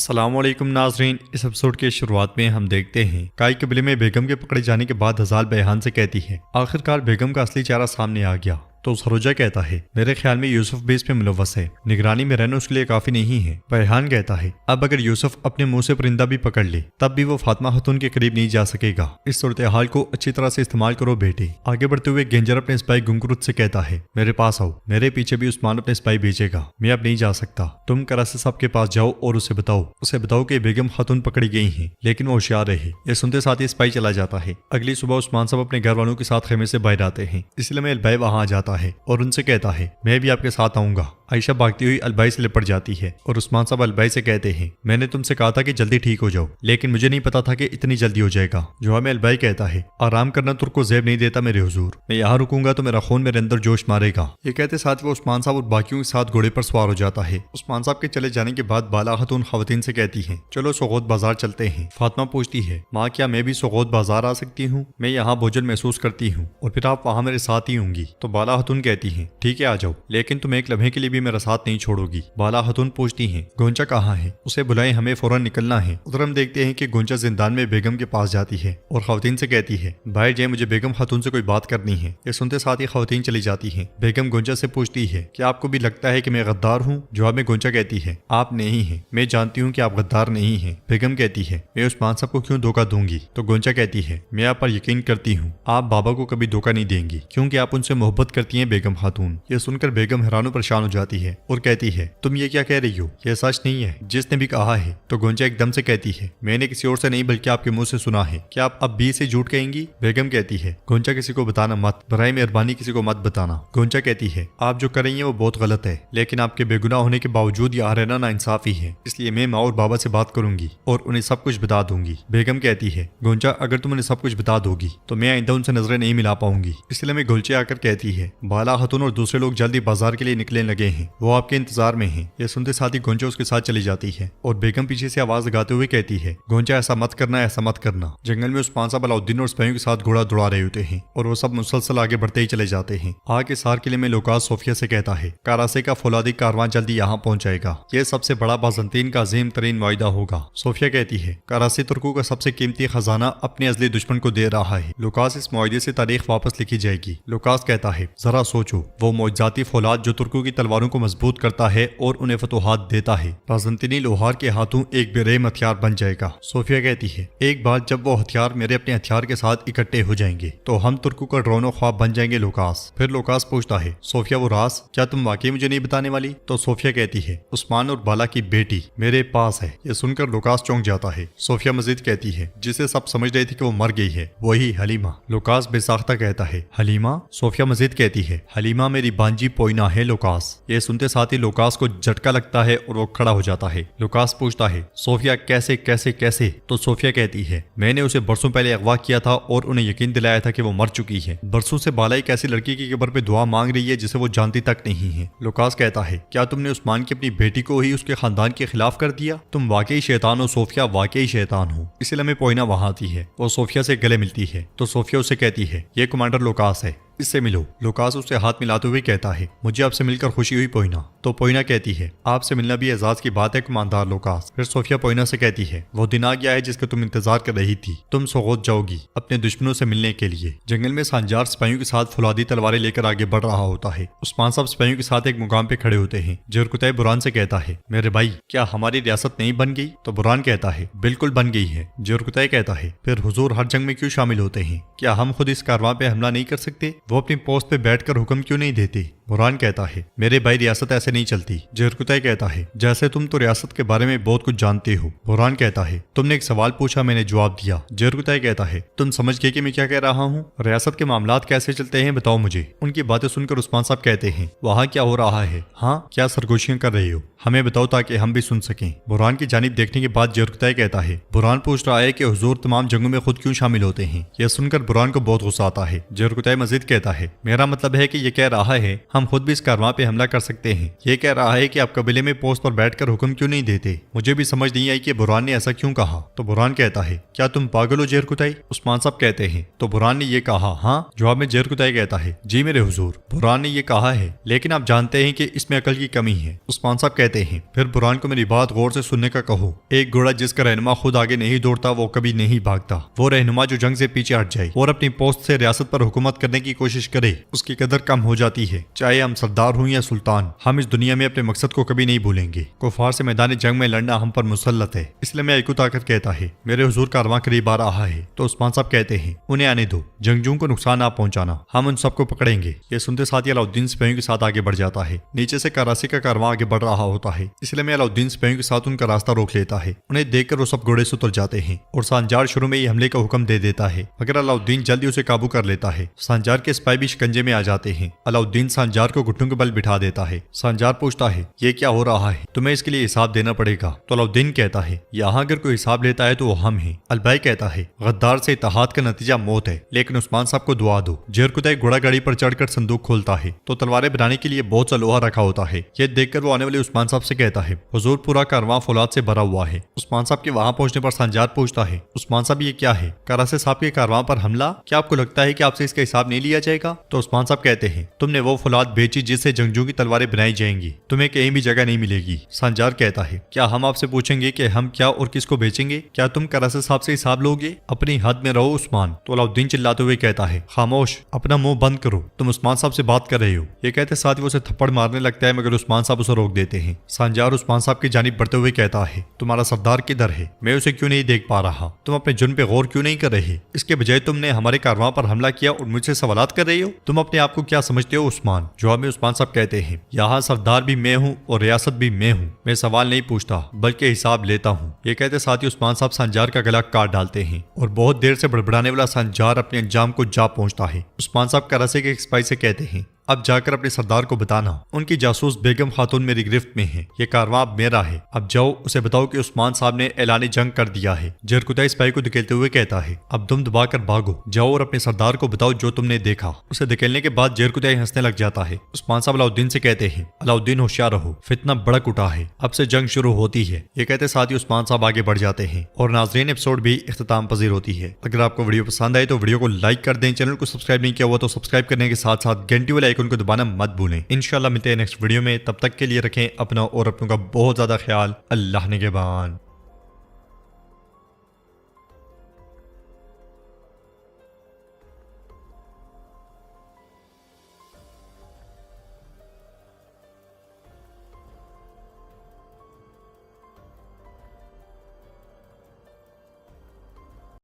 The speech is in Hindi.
अस्सलाम वालेकुम नाजरीन। इस एपिसोड के शुरुआत में हम देखते हैं काई कबीले में बेगम के पकड़े जाने के बाद हजाल बेहान से कहती है आखिरकार बेगम का असली चेहरा सामने आ गया। तो सरोजा कहता है मेरे ख्याल में यूसुफ भी इस पे मुलव्वस है, निगरानी में रहना उसके लिए काफी नहीं है। बेहान कहता है अब अगर यूसुफ अपने मुंह से परिंदा भी पकड़ ले तब भी वो फातिमा खातून के करीब नहीं जा सकेगा। इस सूरत हाल को अच्छी तरह से इस्तेमाल करो बेटे। आगे बढ़ते हुए गेंजर अपने सिपाही गुंगरुत से कहता है मेरे पास आओ, मेरे पीछे भी उस्मान अपने सिपाही भेजेगा, मैं अब नहीं जा सकता। तुम करासी साहब के पास जाओ और उसे बताओ कि बेगम खातून पकड़ी गई है, लेकिन वो होशियार रहे। ये सुनते साथ ही सिपाही चला जाता है। अगली सुबह उस्मान साहब अपने घर वालों के साथ खेमे से बाहर आते हैं, इसलिए मैं अलबाई वहां आ जाता है और उनसे कहता है मैं भी आपके साथ आऊंगा। आयशा भागती हुई अलबाई से लिपट जाती है और उस्मान साहब अलबाई से कहते हैं मैंने तुमसे कहा था कि जल्दी ठीक हो जाओ, लेकिन मुझे नहीं पता था कि इतनी जल्दी हो जाएगा। जवाब में अलबाई कहता है आराम करना तुर्को ज़ेब नहीं देता मेरे हुजूर, मैं यहाँ रुकूंगा तो मेरा खून मेरे अंदर जोश मारेगा। ये कहते साथ वो उस्मान साहब और बाकियों के साथ घोड़े पर सवार हो जाता है। उस्मान साहब के चले जाने के बाद बाला खातून खवातीन से कहती है चलो सोगोत बाजार चलते हैं। फातिमा पूछती है माँ क्या मैं भी सोगोत बाजार आ सकती हूँ? मैं यहाँ भोजन महसूस करती हूँ और फिर आप वहाँ मेरे साथ ही होंगी। तो बाला खातून कहती है ठीक है आ जाओ, लेकिन तुम एक लम्हे के लिए भी मेरा साथ नहीं छोड़ोगी। बाला खातून पूछती हैं गोंचा कहाँ है? उसे बुलाएं, हमें फौरन निकलना है। उधर हम देखते हैं कि गोंचा जिंदान में बेगम के पास जाती है और खवातीन से कहती है भाई जय मुझे बेगम खातून से कोई बात करनी है। ये सुनते साथ ही खवातीन चली जाती है। बेगम गोंचा से पूछती है क्या आपको भी लगता है कि मैं गद्दार हूँ? जवाब में गोंचा कहती है आप नहीं है, मैं जानती हूँ कि आप गद्दार नहीं है। बेगम कहती है मैं उस्मान साहब को क्यों धोखा दूंगी? तो गोंचा कहती है मैं आप पर यकीन करती हूँ, आप बाबा को कभी धोखा नहीं देंगी क्योंकि आप उनसे मोहब्बत करती हैं बेगम खातून। ये सुनकर बेगम हैरान परेशान हो जाती है और कहती है तुम ये क्या कह रही हो? यह सच नहीं है जिसने भी कहा है। तो गोंचा एकदम से कहती है मैंने किसी और से नहीं बल्कि आपके मुंह से सुना है, क्या आप अब भी से झूठ कहेंगी? बेगम कहती है गोंचा किसी को बताना मत, बराए मेहरबानी किसी को मत बताना। गोंचा कहती है आप जो कर रही हैं वो बहुत गलत है, लेकिन आपके बेगुनाह होने के बावजूद यहाँ रहना नाइंसाफी है, इसलिए मैं माँ और बाबा से बात करूंगी और उन्हें सब कुछ बता दूंगी। बेगम कहती है गोंचा अगर तुम उन्हें सब कुछ बता दोगी तो मैं आइंदा उनसे नजरें नहीं मिला पाऊंगी। इसलिए मैं गोलचे आकर कहती है बाला खातून और दूसरे लोग जल्दी बाजार के लिए निकलने लगे हैं, वो आपके इंतजार में हैं। ये सुनते साथ ही गोंचा उसके साथ चली जाती है और बेगम पीछे से आवाज लगाते हुए कहती है गोंचा ऐसा मत करना, ऐसा मत करना। जंगल में उस्मान साहब अलाउद्दीन और सिपाहियों के साथ घोड़ा दौड़ा रहे होते हैं और वो सब मुसलसल आगे बढ़ते ही चले जाते हैं। आगे सार किले में लोकास सोफिया से कहता है कारासे का फौलादी कारवां जल्दी यहाँ पहुंच जाएगा, ये सबसे बड़ा बाज़ंतीन का अजीम तरीन वायदा होगा। सोफिया कहती है करासी तुर्कों का सबसे कीमती खजाना अपने अजली दुश्मन को दे रहा है, लोकास इस मुआहदे से तारीख वापस लिखी जाएगी। लोकास कहता है जरा सोचो, वो मौजजाती फौलाद जो तुर्कों की तलवारों को मजबूत करता है और उन्हें फतुहात देता है, बाज़ंतीनी लोहार के हाथों एक बेरहम हथियार बन जाएगा। सोफिया कहती है एक बार जब वो हथियार मेरे अपने हथियार के साथ इकट्ठे हो जाएंगे तो हम तुर्कों का ड्रोनो ख्वाब बन जाएंगे लोकास। फिर लोकास पूछता है सोफिया वो राज क्या तुम वाकई मुझे नहीं बताने वाली? तो सोफिया कहती है उस्मान और बाला की बेटी मेरे पास है। ये सुनकर लोकास चौंक जाता है। सोफिया मजीद कहती है जिसे सब समझ रहे थे कि वो मर गई है वही हलीमा। लोकास बेसाख्ता कहता है हलीमा? सोफिया मजीद कहती है हलीमा मेरी बांजी पोइना है लोकास। ये सुनते साथ ही लोकास को झटका लगता है और वो खड़ा हो जाता है। लोकास पूछता है सोफिया कैसे कैसे कैसे? तो सोफिया कहती है मैंने उसे बरसों पहले अगवा किया था और उन्हें यकीन दिलाया था कि वो मर चुकी है। बरसों से बाला एक ऐसी लड़की की कब्र पे दुआ मांग रही है जिसे वो जानती तक नहीं है। लोकास कहता है क्या तुमने उस्मान की अपनी बेटी को ही उसके खानदान के खिलाफ कर दिया? तुम वाकई शैतान हो सोफिया, वाकई शैतान हो। इसलिए हमें पोइना वहां आती है, वो सोफिया से गले मिलती है। तो सोफिया उसे कहती है ये कमांडर लोकास है, इससे मिलो। लोकास उसे हाथ मिलाते हुए कहता है मुझे आपसे मिलकर खुशी हुई पोइना। तो पोइना कहती है आपसे मिलना भी एजाज की बात है कमांडर लोकास। फिर सोफिया पोइना से कहती है वो दिन आ गया है जिसका तुम इंतजार कर रही थी, तुम सोगोत जाओगी अपने दुश्मनों से मिलने के लिए। जंगल में सांजार सिपाहियों के साथ फौलादी तलवारें लेकर आगे बढ़ रहा होता है। उस्मान साहब सिपाहियों के साथ एक मुकाम पे खड़े होते हैं। जरकुतै बुरान से कहता है मेरे भाई क्या हमारी रियासत नहीं बन गई? तो बुरान कहता है बिल्कुल बन गई है। जरकुतै कहता है फिर हुजूर हर जंग में क्यों शामिल होते हैं? क्या हम खुद इस कारवां पे हमला नहीं कर सकते? वो अपनी पोस्ट पे बैठकर हुक्म क्यों नहीं देते? बुरान कहता है मेरे भाई रियासत ऐसे नहीं चलती। जरकुतै कहता है जैसे तुम तो रियासत के बारे में बहुत कुछ जानते हो। बुरान कहता है तुमने एक सवाल पूछा, मैंने जवाब दिया। जरकुतै कहता है तुम समझ गए कि मैं क्या कह रहा हूँ? रियासत के मामलात कैसे चलते हैं बताओ मुझे। उनकी बातें सुनकर उस्मान साहब कहते हैं वहाँ क्या हो रहा है? हाँ क्या सरगोशियां कर रहे हो? हमें बताओ ताकि हम भी सुन सकें। बुरान की जानिब देखने के बाद जरकुतै कहता है बुरान पूछ रहा है कि हुजूर तमाम जंगों में खुद क्यों शामिल होते हैं? यह सुनकर बुरान को बहुत गुस्सा आता है। जरकुतै मजीद कहता है मेरा मतलब है कि यह कह रहा है हम हम खुद भी इस कारवां पे हमला कर सकते हैं। ये कह रहा है कि आप कबीले में पोस्ट पर बैठकर हुक्म क्यों नहीं देते। मुझे भी समझ नहीं आई कि बुरहान ने ऐसा क्यों कहा। तो बुरहान कहता है, क्या तुम पागल हो जेर कुताई? उस्मान साहब कहते हैं, तो बुरहान ने ये कहा, हाँ। जवाब में जेर कुताई कहता है, जी मेरे हुजूर, बुरहान ने ये कहा है, लेकिन आप जानते हैं कि इसमें अकल की कमी है। उस्मान साहब कहते हैं, फिर बुरहान को मेरी बात गौर से सुनने का कहो। एक घोड़ा जिसका रहनुमा खुद आगे नहीं दौड़ता वो कभी नहीं भागता। वो रहनुमा जो जंग से पीछे हट जाए और अपनी पोस्ट से रियासत पर हुकूमत करने की कोशिश करे, उसकी कदर कम हो जाती है। चाहे हम सरदार हों या सुल्तान, हम इस दुनिया में अपने मकसद को कभी नहीं भूलेंगे। कुफार से मैदान जंग में लड़ना हम पर मुसल्लत है। इसलिए मैं एकू ताकत कहता है, मेरे हुजूर कारवां करीब आ रहा है। तो उस्मान साहब कहते हैं, उन्हें आने दो, जंगजूओं को नुकसान ना पहुंचाना, हम उन सबको पकड़ेंगे। ये सुनते साथ ही अलाउद्दीन सिपाहियों के साथ आगे बढ़ जाता है। नीचे से कराची का कारवां आगे बढ़ रहा होता है, इसलिए मैं अलाउद्दीन सिपाहियों के साथ उनका रास्ता रोक लेता है। उन्हें देखकर वो सब घोड़े से उतर जाते हैं और सांजार शुरू में ही हमले का हुक्म दे देता है, मगर अलाउद्दीन जल्दी उसे काबू कर लेता है। सांजार के सिपाही भी शिकंजे में आ जाते हैं। अलाउद्दीन सांजार को घुटनों के बल बिठा देता है। सांजार पूछता है, ये क्या हो रहा है? तुम्हें इसके लिए हिसाब देना पड़ेगा। तो अलाउद्दीन कहता है, यहाँ अगर कोई हिसाब लेता है तो वो हम हैं। अलबाई कहता है, गद्दार से इत्तेहाद का नतीजा मौत है, लेकिन उस्मान साहब को दुआ दो। जेरकुताई घोड़ा गाड़ी पर चढ़कर संदूक खोलता है तो तलवारें बनाने के लिए बहुत सा लोहा रखा होता है। ये देखकर वो आने वाले उस्मान साहब से कहता है, हुजूर पूरा कारवां फौलाद से भरा हुआ है। उस्मान साहब के वहां पहुंचने पर सांजार पूछता है, उस्मान साहब ये क्या है? करासे साहब के कारवां पर हमला? क्या आपको लगता है कि आपसे इसका हिसाब नहीं लिया जाएगा? तो उस्मान साहब कहते हैं, तुमने वो फौलाद बेची जिससे जंगजू की तलवारें बनाई जाएंगी, तुम्हें कहीं भी जगह नहीं मिलेगी। सांजार कहता है, क्या हम आपसे पूछेंगे कि हम क्या और किसको बेचेंगे? क्या तुम करासे साहब से हिसाब लोगे? अपनी हद में रहो उस्मान। तो अलाउद्दीन चिल्लाते हुए कहता है, खामोश, अपना मुंह बंद करो, तुम उस्मान साहब से बात कर रहे हो। ये कहते साथ ही वो उसे थप्पड़ मारने लगता है, मगर उस्मान साहब उसे रोक देते हैं। सांजार उस्मान साहब की जानिब बढ़ते हुए कहता है, तुम्हारा सरदार किधर है? मैं उसे क्यों नहीं देख पा रहा? तुम अपने जुर्म पे गौर क्यों नहीं कर रहे? इसके बजाय तुमने हमारे कारवां पर हमला किया और मुझसे सवालात कर रहे हो। तुम अपने आप को क्या समझते हो उस्मान? जवाब में उस्मान साहब कहते हैं, यहाँ सरदार भी मैं हूँ और रियासत भी मैं हूँ। मैं सवाल नहीं पूछता बल्कि हिसाब लेता हूँ। ये कहते साथ ही उस्मान साहब सांजार का गला काट डालते हैं और बहुत देर से बड़बड़ाने वाला सांजार अपने अंजाम को जा पहुंचता है। उस्मान साहब कराची के एक सिपाही से कहते हैं, अब जाकर अपने सरदार को बताना, उनकी जासूस बेगम खातून मेरी गिरफ्त में है। ये कारवां अब मेरा है। अब जाओ उसे बताओ कि उस्मान साहब ने ऐलान जंग कर दिया है। जेरकुताई सिपाही को धकेलते हुए कहता है, अब दुम दबाकर भागो, जाओ और अपने सरदार को बताओ जो तुमने देखा। उसे धकेलने के बाद जेरकुताई हंसने लग जाता है। उस्मान साहब अलाउद्दीन से कहते हैं, अलाउद्दीन होशियार रहो, फितना भड़क उठा है, अब से जंग शुरू होती है। ये कहते साथ ही उस्मान साहब आगे बढ़ जाते हैं और नाज़रीन एपिसोड भी इख्तिताम पजीर होती है। अगर आपको वीडियो पसंद आए तो वीडियो को लाइक कर दें। चैनल को सब्सक्राइब नहीं किया हुआ तो सब्सक्राइब करने के साथ साथ घंटी वाले आइकन को दबाना मत भूलें। इंशाल्लाह मिलते हैं नेक्स्ट वीडियो में। तब तक के लिए रखें अपना और अपनों का बहुत ज्यादा ख्याल। अल्लाह निगहबान।